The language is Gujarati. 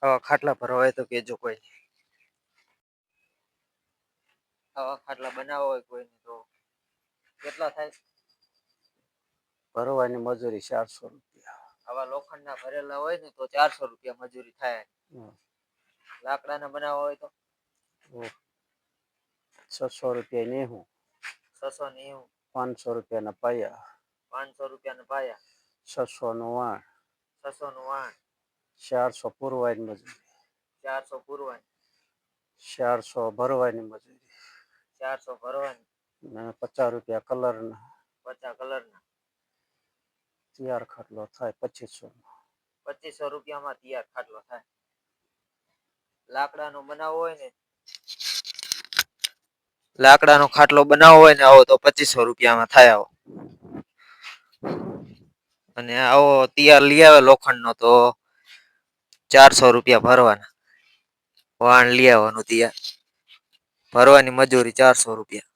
આવા ખાટલા ભરવા હોય તો કેજો કોઈ. આવા ખાટલા બનાવવા હોય કોઈને તો કેટલા થાય? ભરવાની મજૂરી 400 રૂપિયા. આવા લોખંડના ભરેલા હોય ને તો 400 રૂપિયા મજૂરી થાય. લાકડાના બનાવવા હોય તો 600 રૂપિયા નેહું. 600 નેહું. 500 રૂપિયાના પાયા. 500 રૂપિયાના પાયા. 600 નું વાણ. 600 નું વાણ. 400 પુરવાની મજૂરી. 400 પુરવાની. 400 ભરવાની મજૂરી. 400 ભરવાની. અને 50 રૂપિયા કલરના. 50 કલરના. તૈયાર ખાટલો થાય 2500 માં. 2500 રૂપિયામાં તૈયાર ખાટલો થાય. લાકડાનો બનાવવો હોય ને, લાકડાનો ખાટલો બનાવવો હોય ને આવો તો 2500 રૂપિયામાં થાય આવો. અને આવો તૈયાર લઈ આવે લોખંડનો તો 400 રૂપિયા ભરવાના. વાણ લઈ આવવાનું તૈયાર. ભરવાની મજૂરી 400 રૂપિયા.